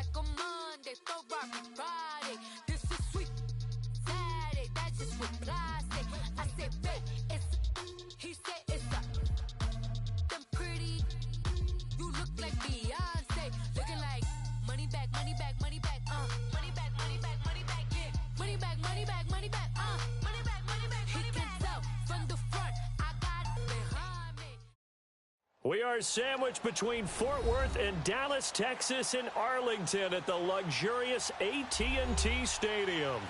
like a Monday, Ferrari Friday. This is sweet Saturday, that's just what plastic. I said, babe, he said it's them pretty. You look like Beyonce, looking like money back, money back, money back, money back, money back, money back, yeah. Money back, money back, money back, money back, money back, money back. He can tell from the front, I got it behind me. We are sandwiched between Fort Worth and Dallas, Texas, and Arlington at the luxurious AT&T Stadium.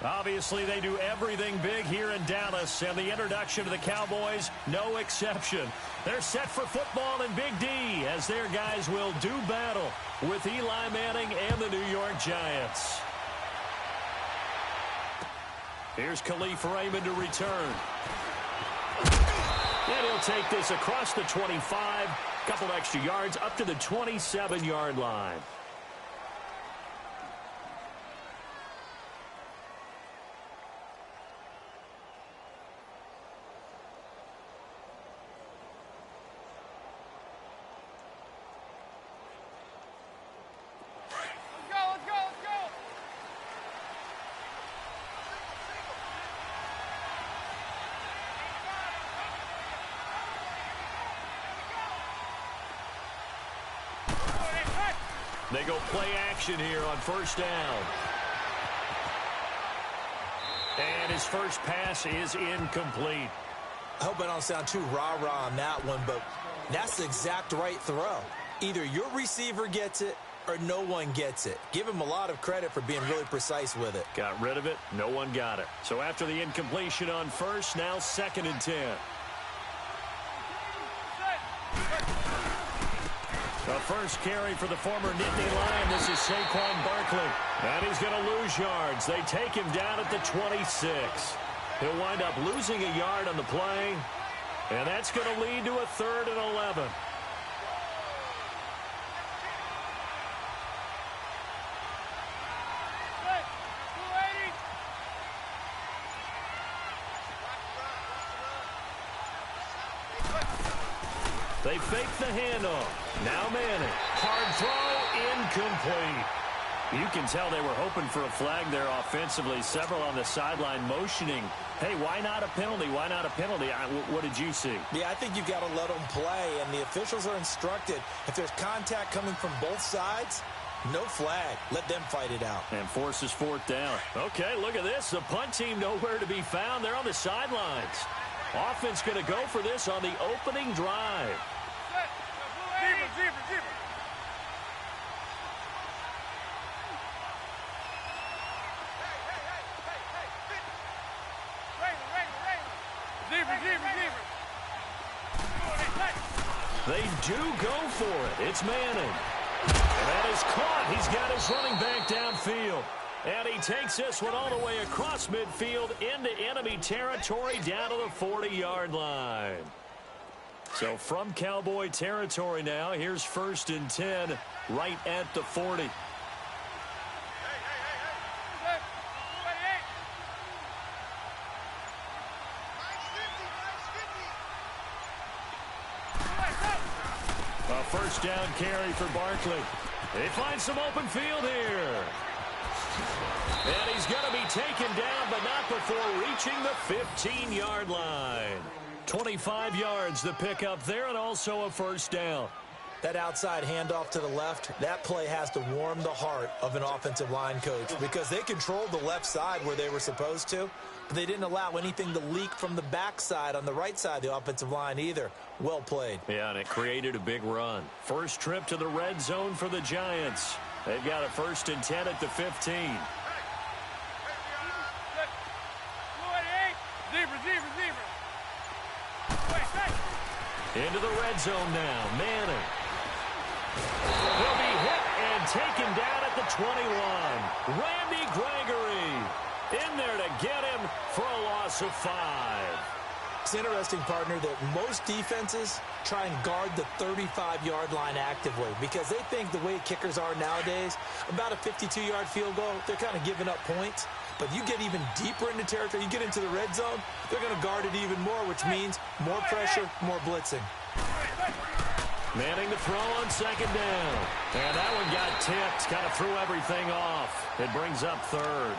Obviously, they do everything big here in Dallas, and the introduction to the Cowboys, no exception. They're set for football in Big D as their guys will do battle with Eli Manning and the New York Giants. Here's Khalif Raymond to return. And he'll take this across the 25, couple extra yards up to the 27-yard line. They go play action here on first down. And his first pass is incomplete. I hope I don't sound too rah-rah on that one, but that's the exact right throw. Either your receiver gets it or no one gets it. Give him a lot of credit for being really precise with it. Got rid of it. No one got it. So after the incompletion on first, now 2nd and 10. The first carry for the former Nittany Lion. This is Saquon Barkley. And he's going to lose yards. They take him down at the 26. He'll wind up losing a yard on the play. And that's going to lead to a 3rd and 11. They fake the handoff. Now Manning. Hard throw, incomplete. You can tell they were hoping for a flag there offensively. Several on the sideline motioning. Hey, why not a penalty? Why not a penalty? What did you see? Yeah, I think you've got to let them play, and the officials are instructed. If there's contact coming from both sides, no flag. Let them fight it out. And forces 4th down. Okay, look at this. The punt team nowhere to be found. They're on the sidelines. Offense going to go for this on the opening drive. They do go for it. It's Manning. And that is caught. He's got his running back downfield. And he takes this one all the way across midfield into enemy territory down to the 40-yard line. So from Cowboy territory now, here's 1st and 10 right at the 40. A first down carry for Barkley. They find some open field here. And he's going to be taken down, but not before reaching the 15-yard line. 25 yards the pickup there, and also a first down. That outside handoff to the left, that play has to warm the heart of an offensive line coach because they controlled the left side where they were supposed to, but they didn't allow anything to leak from the backside on the right side of the offensive line either. Well played. Yeah, and it created a big run. First trip to the red zone for the Giants. They've got a 1st and 10 at the 15. Into the red zone now. Manning. He'll be hit and taken down at the 21. Randy Gregory in there to get him for a loss of 5. It's interesting, partner, that most defenses try and guard the 35-yard line actively because they think the way kickers are nowadays, about a 52-yard field goal, they're kind of giving up points. But you get even deeper into territory, you get into the red zone, they're going to guard it even more, which means more pressure, more blitzing. Manning to throw on 2nd down. And that one got tipped, kind of threw everything off. It brings up third.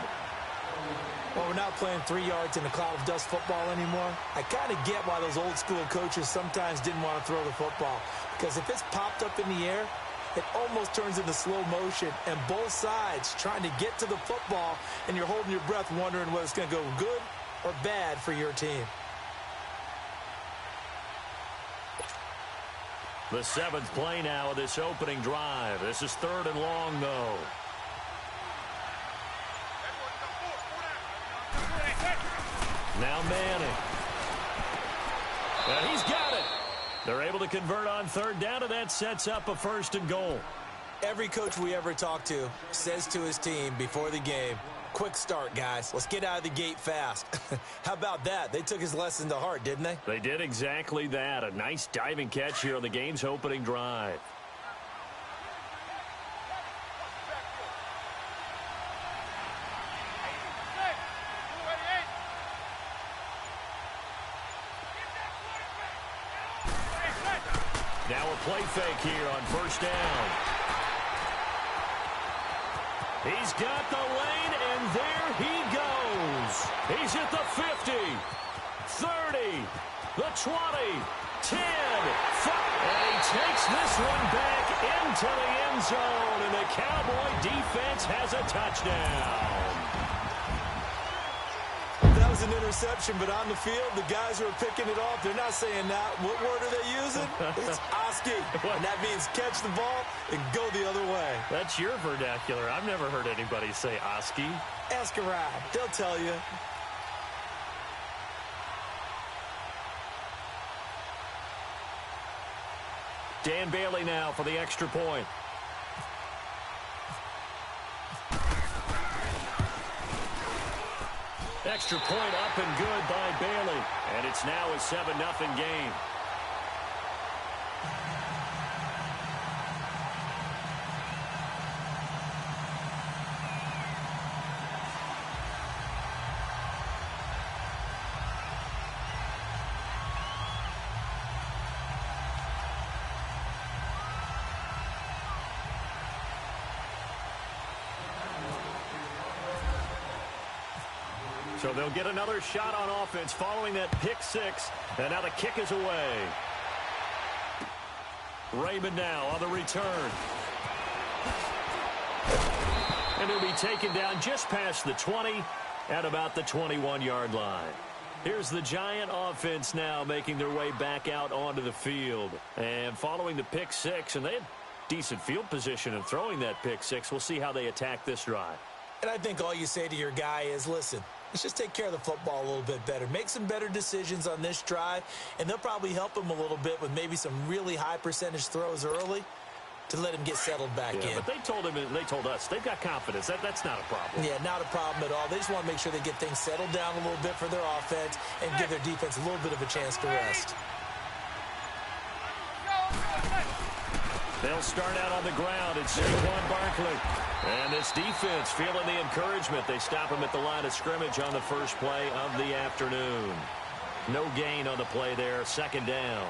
Well, we're not playing 3 yards in a cloud of dust football anymore. I kind of get why those old school coaches sometimes didn't want to throw the football. Because if it's popped up in the air, it almost turns into slow motion. And both sides trying to get to the football, and you're holding your breath wondering whether it's going to go good or bad for your team. The 7th play now of this opening drive. This is 3rd and long, though. Now Manning. And he's got it. They're able to convert on 3rd down, and that sets up a 1st and goal. Every coach we ever talk to says to his team before the game, quick start, guys. Let's get out of the gate fast. How about that? They took his lesson to heart, didn't they? They did exactly that. A nice diving catch here on the game's opening drive. Now a play fake here on 1st down. He's got the lane, and there he goes. He's at the 50, 30, the 20, 10, 5. And he takes this one back into the end zone, and the Cowboy defense has a touchdown. That was an interception, but on the field, the guys who are picking it off, they're not saying that. What word are they using? It's Oski. And that means catch the ball and go the other way. That's your vernacular. I've never heard anybody say Oski. Ask around. They'll tell you. Dan Bailey now for the extra point. Extra point up and good by Bailey. And it's now a 7-0 game. So they'll get another shot on offense following that pick six. And now the kick is away. Raymond now on the return. And he'll be taken down just past the 20 at about the 21-yard line. Here's the Giant offense now making their way back out onto the field. And following the pick six, and they had decent field position in throwing that pick six. We'll see how they attack this drive. And I think all you say to your guy is, listen, let's just take care of the football a little bit better. Make some better decisions on this drive, and they'll probably help him a little bit with maybe some really high percentage throws early to let him get settled back in. But they told him, and they told us, they've got confidence. That's not a problem. Yeah, not a problem at all. They just want to make sure they get things settled down a little bit for their offense and give their defense a little bit of a chance to rest. They'll start out on the ground. It's Saquon Barkley. And this defense feeling the encouragement. They stop him at the line of scrimmage on the first play of the afternoon. No gain on the play there. 2nd down.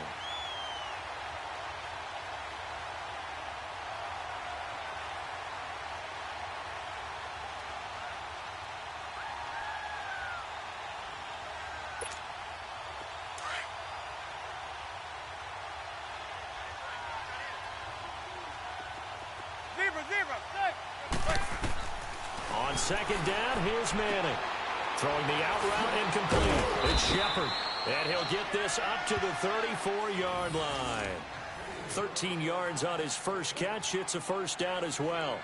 On 2nd down, here's Manning. Throwing the out route incomplete. It's Shepard. And he'll get this up to the 34-yard line. 13 yards on his first catch. It's a 1st down as well.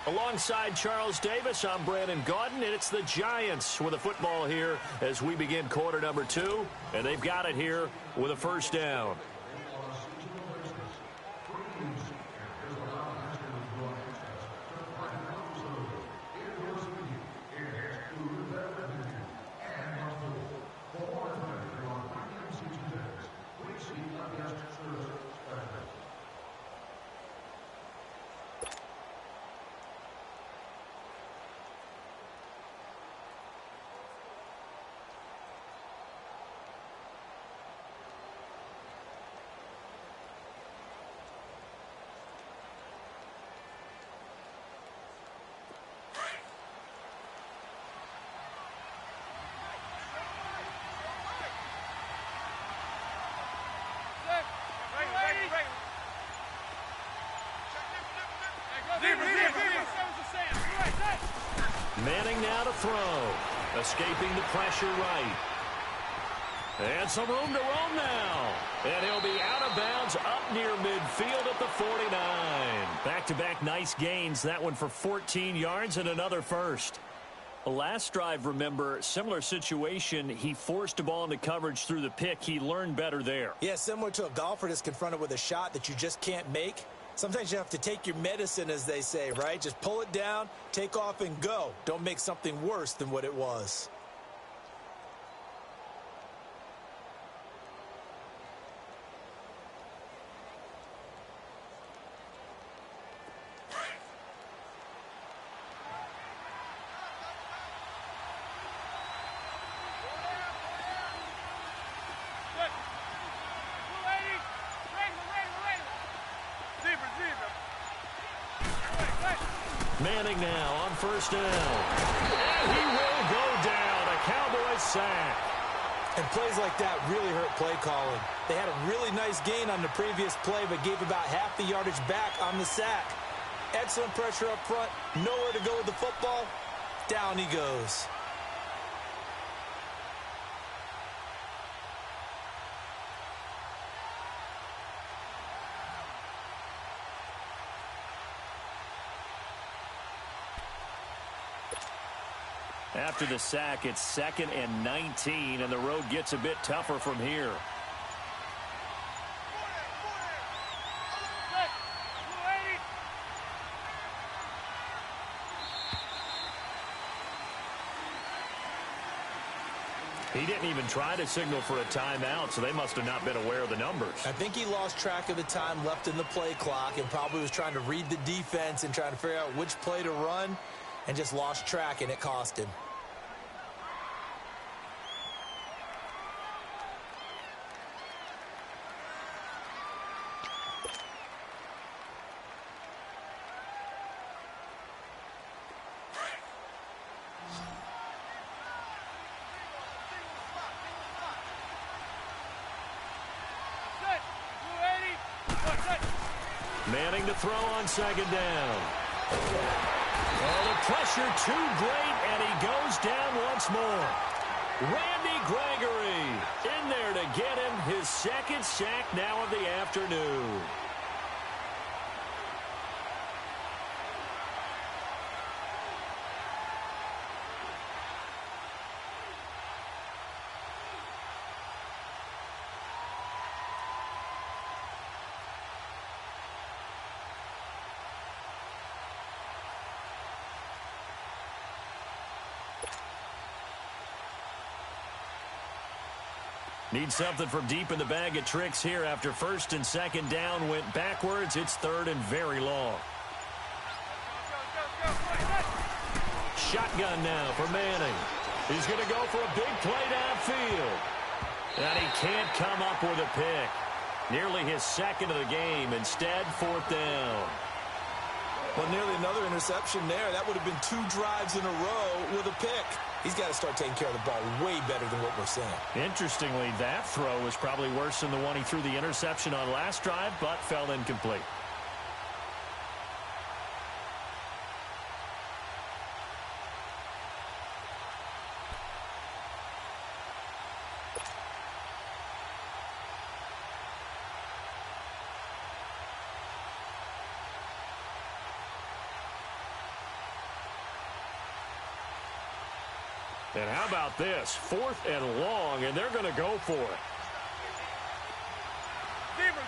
Alongside Charles Davis, I'm Brandon Gaudin, and it's the Giants with a football here as we begin quarter number 2, and they've got it here with a 1st down. Manning now to throw. Escaping the pressure right. And some room to roam now. And he'll be out of bounds up near midfield at the 49. Back-to-back nice gains. That one for 14 yards and another first. The last drive, remember, similar situation. He forced a ball into coverage through the pick. He learned better there. Yeah, similar to a golfer that's confronted with a shot that you just can't make. Sometimes you have to take your medicine, as they say, right? Just pull it down, take off, and go. Don't make something worse than what it was. Manning now on first down. And he will go down. A Cowboys sack. And plays like that really hurt play calling. They had a really nice gain on the previous play, but gave about half the yardage back on the sack. Excellent pressure up front. Nowhere to go with the football. Down he goes. After the sack, it's 2nd and 19, and the road gets a bit tougher from here. He didn't even try to signal for a timeout, so they must have not been aware of the numbers. I think he lost track of the time left in the play clock and probably was trying to read the defense and trying to figure out which play to run and just lost track, and it cost him. Manning to throw on 2nd down. Oh, the pressure too great, and he goes down once more. Randy Gregory in there to get him his 2nd sack now of the afternoon. Need something from deep in the bag of tricks here after 1st and 2nd down went backwards. It's 3rd and very long. Shotgun now for Manning. He's going to go for a big play downfield. And he can't come up with a pick. Nearly his 2nd of the game. Instead, 4th down. Well, nearly another interception there. That would have been 2 drives in a row with a pick. He's got to start taking care of the ball way better than what we're seeing. Interestingly, that throw was probably worse than the one he threw the interception on last drive, but fell incomplete. And how about this? 4th and long, and they're going to go for it. Zebra.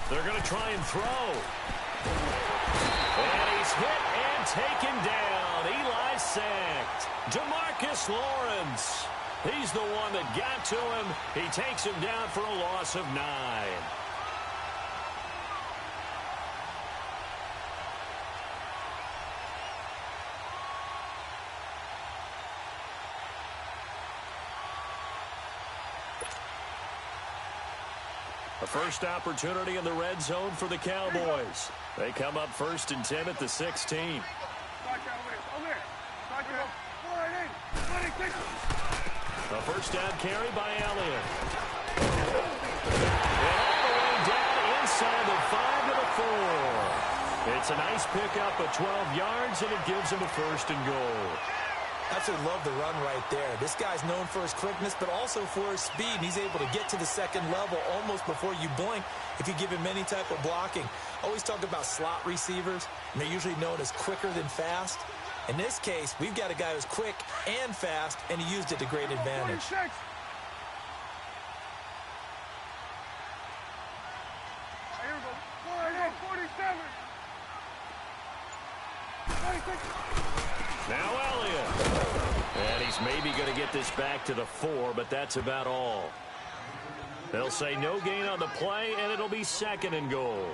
They're going to try and throw. And he's hit and taken down. Eli sacked. DeMarcus Lawrence. He's the one that got to him. He takes him down for a loss of 9. A first opportunity in the red zone for the Cowboys. They come up 1st and 10 at the 16. A first down carry by Elliott. And all the way down inside the 5 to the 4. It's a nice pickup of 12 yards, and it gives him a 1st and goal. Absolutely love the run right there. This guy's known for his quickness, but also for his speed. And he's able to get to the second level almost before you blink if you give him any type of blocking. Always talk about slot receivers, and they're usually known as quicker than fast. In this case, we've got a guy who's quick and fast, and he used it to great advantage. 46. Here we go. 47. 26. Now Elliott. And he's maybe going to get this back to the 4, but that's about all. They'll say no gain on the play, and it'll be 2nd and goal.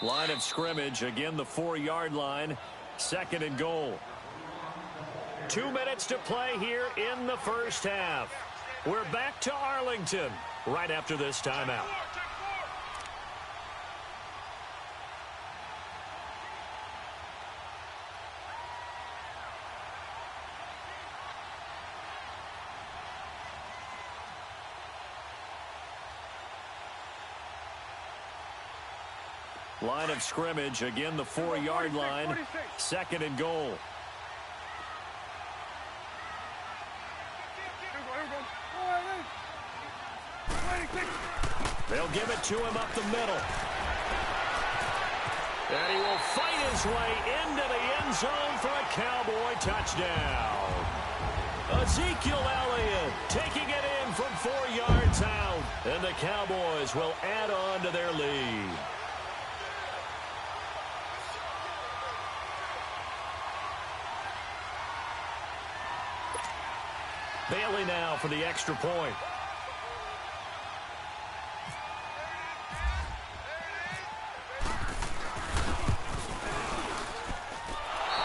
Line of scrimmage, again the 4-yard line, 2nd and goal. 2 minutes to play here in the first half. We're back to Arlington right after this timeout. Line of scrimmage, again the 4-yard line, 2nd and goal. They'll give it to him up the middle. And he will fight his way into the end zone for a Cowboy touchdown. Ezekiel Elliott taking it in from 4 yards out. And the Cowboys will add on to their lead. Bailey now for the extra point.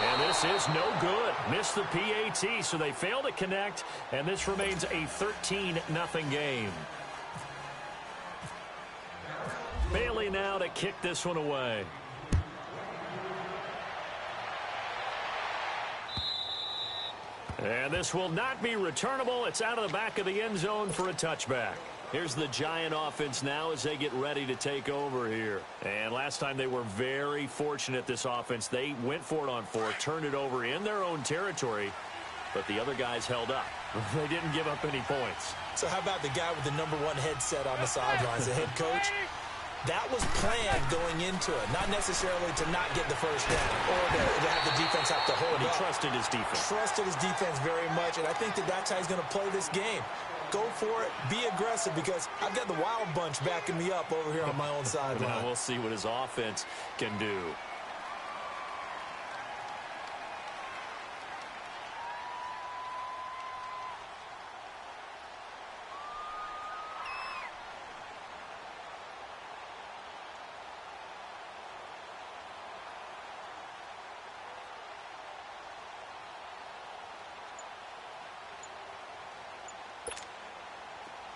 And this is no good. Missed the PAT, so they fail to connect, and this remains a 13-0 game. Bailey now to kick this one away. And this will not be returnable. It's out of the back of the end zone for a touchback. Here's the Giant offense now as they get ready to take over here. And last time they were very fortunate, this offense. They went for it on 4, turned it over in their own territory, but the other guys held up. They didn't give up any points. So how about the guy with the #1 headset on the sidelines, the head coach? That was planned going into it, not necessarily to not get the first down or to have the defense have to hold He up. trusted his defense. Trusted his defense very much, and I think that that's how he's going to play this game. Go for it, be aggressive, because I've got the Wild Bunch backing me up over here on my own sideline. Now we'll see what his offense can do.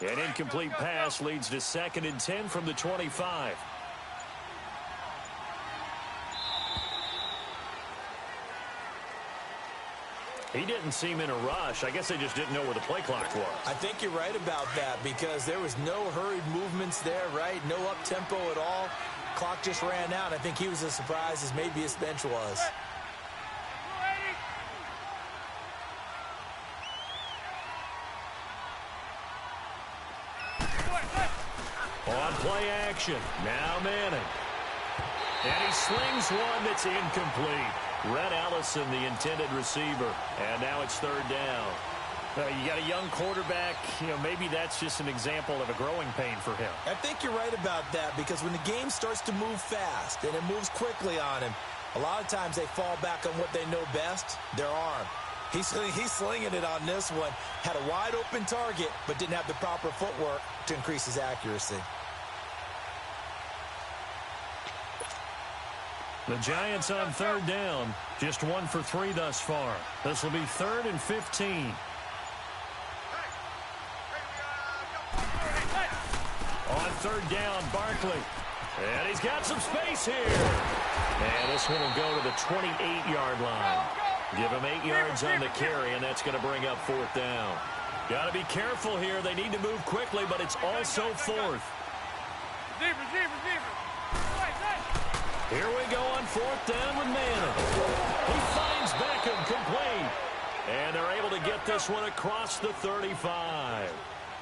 An incomplete pass leads to 2nd and 10 from the 25. He didn't seem in a rush. I guess they just didn't know where the play clock was. I think you're right about that because there was no hurried movements there, right? No up-tempo at all. Clock just ran out. I think he was as surprised as maybe his bench was. On play action, now Manning. And he slings one that's incomplete. Rhett Ellison, the intended receiver. And now it's 3rd down. You got a young quarterback, maybe that's just an example of a growing pain for him. I think you're right about that because when the game starts to move fast and it moves quickly on him, a lot of times they fall back on what they know best, their arm. He's slinging it on this one. Had a wide open target, but didn't have the proper footwork to increase his accuracy. The Giants on 3rd down. Just 1 for 3 thus far. This will be 3rd and 15. On 3rd down, Barkley. And he's got some space here. And this one will go to the 28-yard line. Give him 8 yards on the carry, and that's going to bring up 4th down. Got to be careful here. They need to move quickly, but it's also 4th. Receiver. Here we go on 4th down with Manning. He finds Beckham complete. And they're able to get this one across the 35.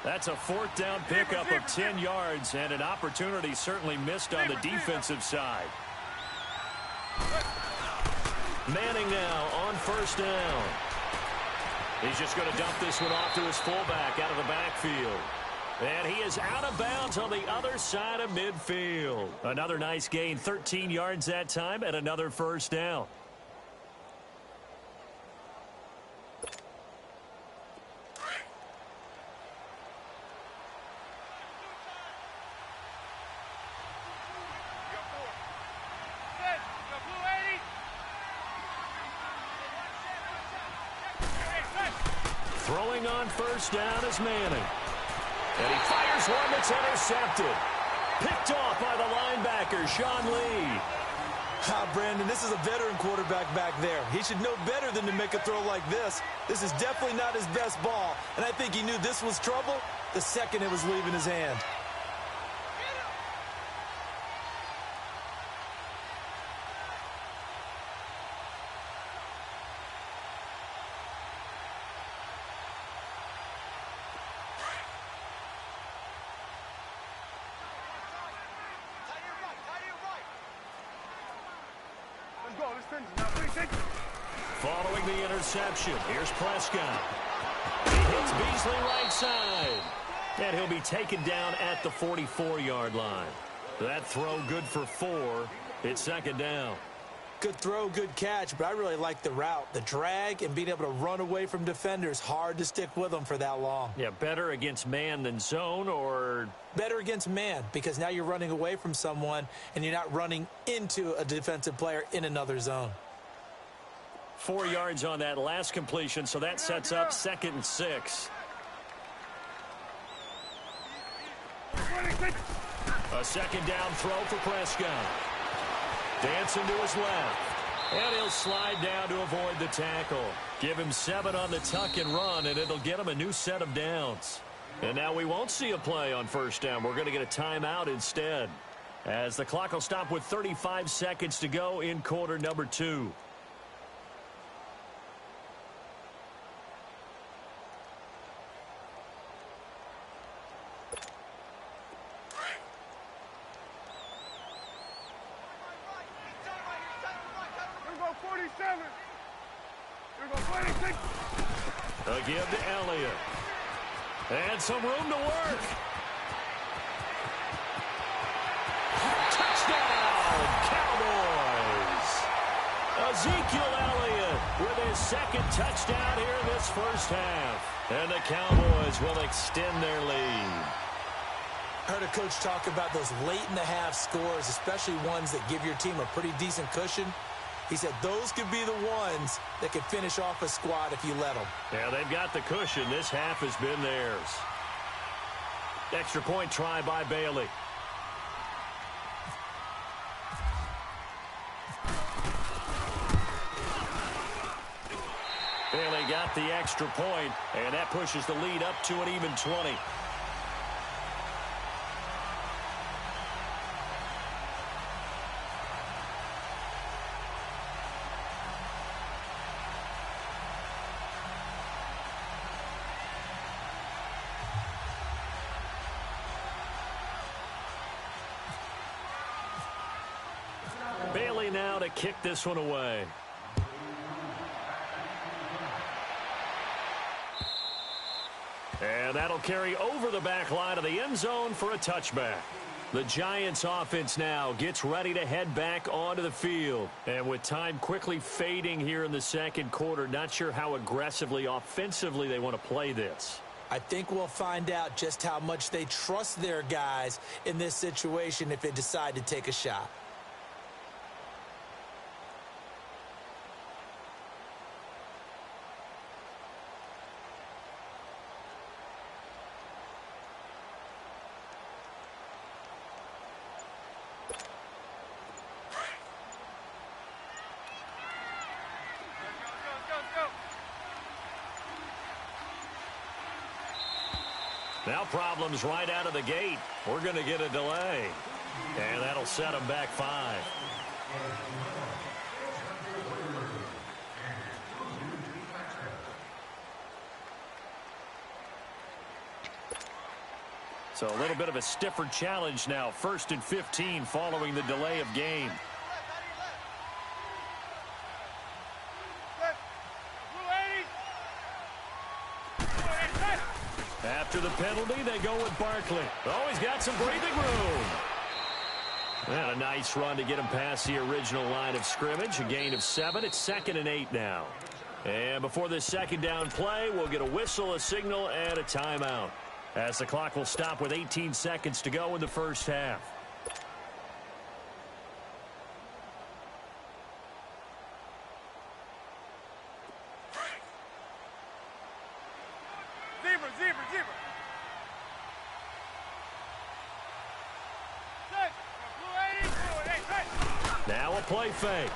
That's a 4th down pickup of 10 yards, and an opportunity certainly missed on the defensive side. Manning now on 1st down. He's just going to dump this one off to his fullback out of the backfield. And he is out of bounds on the other side of midfield. Another nice gain, 13 yards that time, and another 1st down. Throwing on 1st down is Manning. And he fires one that's intercepted. Picked off by the linebacker, Sean Lee. Brandon, this is a veteran quarterback back there. He should know better than to make a throw like this. This is definitely not his best ball, and I think he knew this was trouble the second it was leaving his hand. Following the interception, here's Prescott. He hits Beasley right side. And he'll be taken down at the 44-yard line. That throw good for 4. It's 2nd down. Good throw, good catch, but I really like the route. The drag and being able to run away from defenders, hard to stick with them for that long. Yeah, better against man than zone, or? Better against man, because now you're running away from someone and you're not running into a defensive player in another zone. 4 yards on that last completion, so that sets up 2nd and 6. A 2nd down throw for Prescott. Dancing to his left. And he'll slide down to avoid the tackle. Give him 7 on the tuck and run, and it'll get him a new set of downs. And now we won't see a play on 1st down. We're going to get a timeout instead, as the clock will stop with 35 seconds to go in quarter number 2. A give to Elliott. And some room to work. Touchdown, Cowboys. Ezekiel Elliott with his 2nd touchdown here in this 1st half. And the Cowboys will extend their lead. I heard a coach talk about those late-in-the-half scores, especially ones that give your team a pretty decent cushion. He said those could be the ones that could finish off a squad if you let them. Yeah, they've got the cushion. This half has been theirs. Extra point try by Bailey. Bailey got the extra point, and that pushes the lead up to an even 20. Bailey now to kick this one away. And that'll carry over the back line of the end zone for a touchback. The Giants offense now gets ready to head back onto the field. And with time quickly fading here in the 2nd quarter, not sure how aggressively, offensively they want to play this. I think we'll find out just how much they trust their guys in this situation if they decide to take a shot. Now problems right out of the gate. We're going to get a delay. And that'll set them back 5. So a little bit of a stiffer challenge now. 1st and 15 following the delay of game. After the penalty, they go with Barkley. Oh, he's got some breathing room. And a nice run to get him past the original line of scrimmage. A gain of 7. It's 2nd and 8 now. And before this second down play, we'll get a whistle, a signal, and a timeout, as the clock will stop with 18 seconds to go in the first half. Zebra. Now a play fake.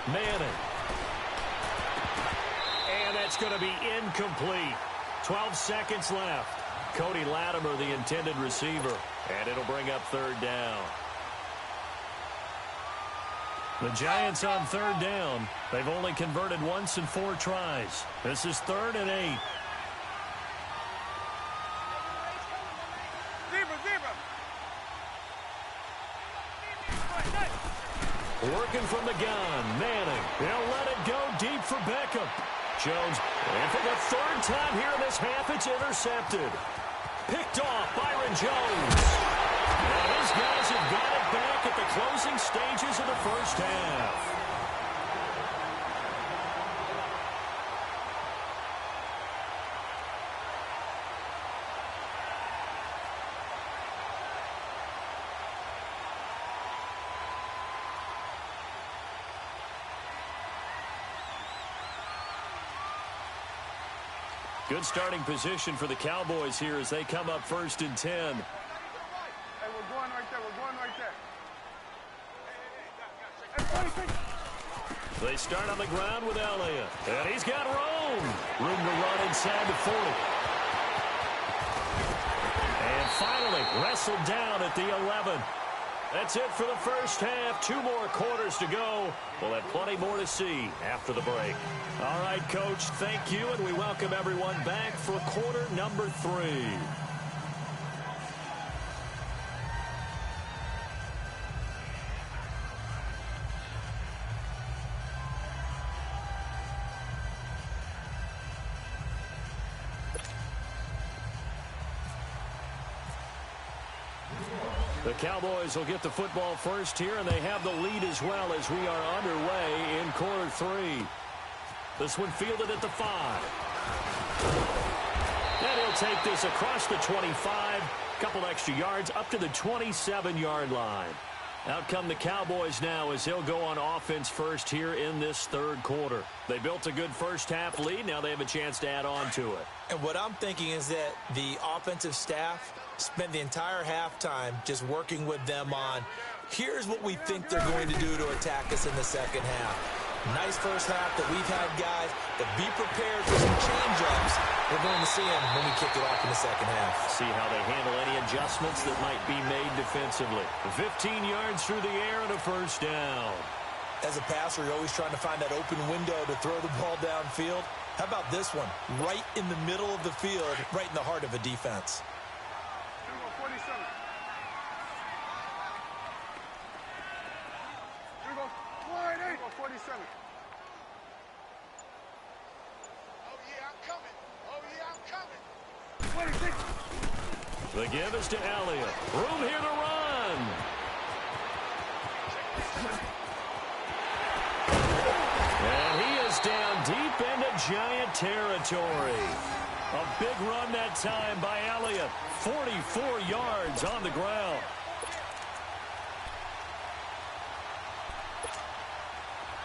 Manning. And that's going to be incomplete. 12 seconds left. Cody Latimer, the intended receiver. And it'll bring up 3rd down. The Giants on 3rd down. They've only converted once in 4 tries. This is 3rd and 8. Working from the gun, Manning. They'll let it go deep for Beckham. Jones, and for the 3rd time here in this half, it's intercepted. Picked off, Byron Jones. And his guys have got it back at the closing stages of the first half. Good starting position for the Cowboys here as they come up 1st and 10. Hey, we're going right there. They start on the ground with Elliott. And he's got room. Room to run inside the 40. And finally wrestled down at the 11. That's it for the first half. 2 more quarters to go. We'll have plenty more to see after the break. All right, Coach, thank you, and we welcome everyone back for quarter number 3. The Cowboys will get the football first here, and they have the lead as well as we are underway in quarter 3. This one fielded at the 5. And he'll take this across the 25. Couple extra yards up to the 27-yard line. Out come the Cowboys now as they'll go on offense first here in this 3rd quarter. They built a good first half lead. Now they have a chance to add on to it. And what I'm thinking is that the offensive staff spent the entire halftime just working with them on, here's what we think they're going to do to attack us in the second half. Nice first half that we've had guys, but be prepared for some change-ups. We're going to see them when we kick it off in the second half. See how they handle any adjustments that might be made defensively. 15 yards through the air and a first down. As a passer, you're always trying to find that open window to throw the ball downfield. How about this one? Right in the middle of the field, right in the heart of a defense. 47. Here we go. 47. Oh, yeah, I'm coming. Oh, yeah, I'm coming. 26. The give is to Elliott. Room here to run. And he is down deep into Giant territory. A big run that time by Elliott. 44 yards on the ground.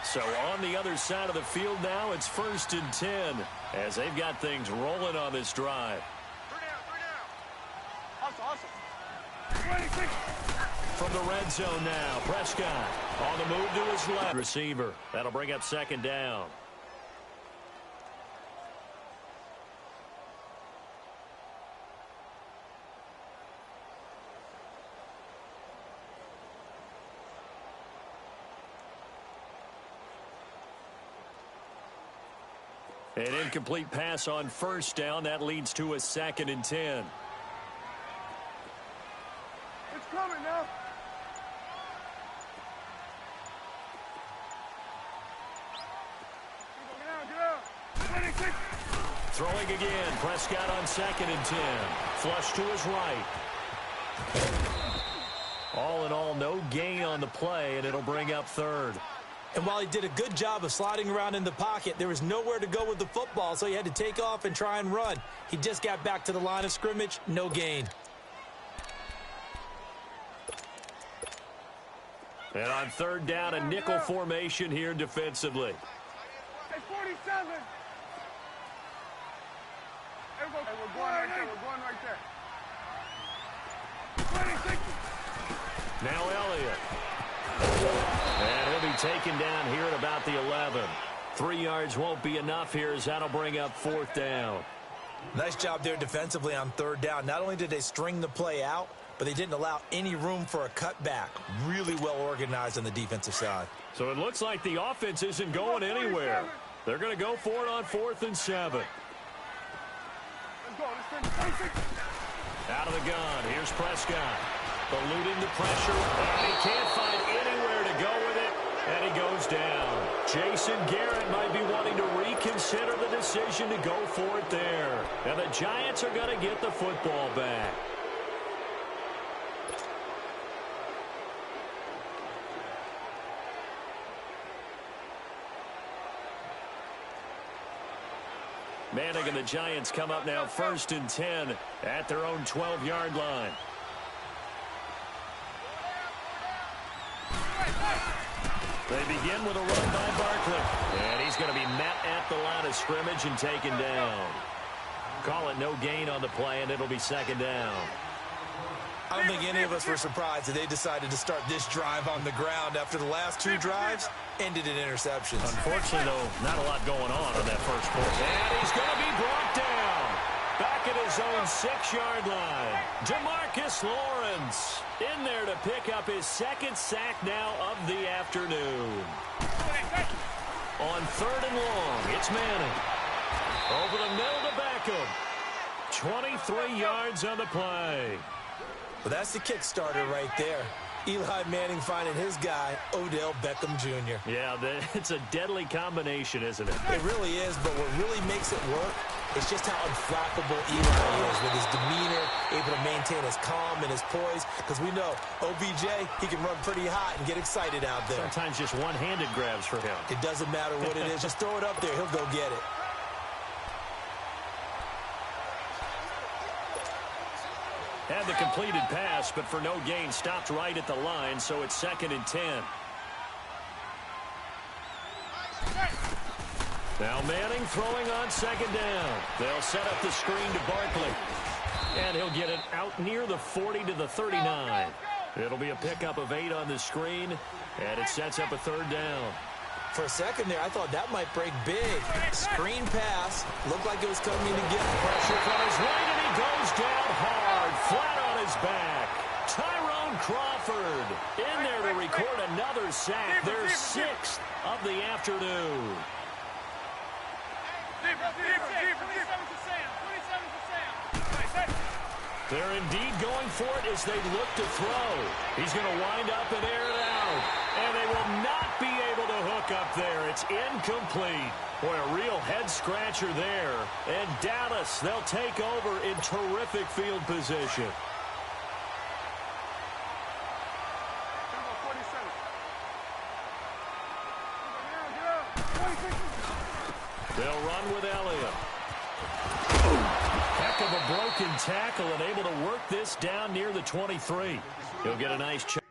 So on the other side of the field now, it's 1st and 10 as they've got things rolling on this drive. 3 down. Awesome. 26. From the red zone now, Prescott on the move to his left. Receiver. That'll bring up 2nd down. An incomplete pass on first down. That leads to a 2nd and 10. It's coming now. Get out. 26. Throwing again. Prescott on 2nd and 10. Flush to his right. All in all, no gain on the play, and it'll bring up 3rd. And while he did a good job of sliding around in the pocket, there was nowhere to go with the football, so he had to take off and try and run. He just got back to the line of scrimmage, no gain. And on 3rd down, a nickel formation here defensively. Hey, 47. Hey, we're going right there. We're going right there. 26. Now Elliott. And he'll be taken down here at about the 11. 3 yards won't be enough here as that'll bring up 4th down. Nice job there defensively on 3rd down. Not only did they string the play out, but they didn't allow any room for a cutback. Really well organized on the defensive side. So it looks like the offense isn't going anywhere. They're going to go for it on 4th and 7. Let's go. Let's finish. 26. Out of the gun. Here's Prescott. Eluding the pressure, and he can't find anywhere to go with it, and he goes down. Jason Garrett might be wanting to reconsider the decision to go for it there. And the Giants are going to get the football back. Manning and the Giants come up now 1st and 10 at their own 12-yard line. They begin with a run by Barkley. And he's going to be met at the line of scrimmage and taken down. Call it no gain on the play, and it'll be 2nd down. I don't think any of us were surprised that they decided to start this drive on the ground after the last 2 drives ended in interceptions. Unfortunately, though, not a lot going on that first quarter. And he's going to be brought down. Back at his own 6-yard line. DeMarcus Lawrence in there to pick up his 2nd sack now of the afternoon. On 3rd and long, it's Manning. Over the middle to Beckham. 23 yards on the play. Well, that's the kickstarter right there. Eli Manning finding his guy, Odell Beckham Jr. Yeah, it's a deadly combination, isn't it? It really is, but what really makes it work is just how unflappable Eli is with his demeanor, able to maintain his calm and his poise, because we know OBJ, he can run pretty hot and get excited out there. Sometimes just one-handed grabs for him. It doesn't matter what it is. Just throw it up there. He'll go get it. Had the completed pass, but for no gain, stopped right at the line, so it's 2nd and 10. Now Manning throwing on 2nd down. They'll set up the screen to Barkley. And he'll get it out near the 40 to the 39. It'll be a pickup of 8 on the screen, and it sets up a 3rd down. For a second there, I thought that might break big. Screen pass. Looked like it was coming to get Pressure from his right, and he goes down hard, flat on his back. Tyrone Crawford in there to record another sack. Their 6th of the afternoon. They're indeed going for it as they look to throw. He's going to wind up and air it out. And they will not be able to hook up there. It's incomplete. Boy, a real head-scratcher there. And Dallas, they'll take over in terrific field position. They'll run with Elliott. Heck of a broken tackle and able to work this down near the 23. He'll get a nice check.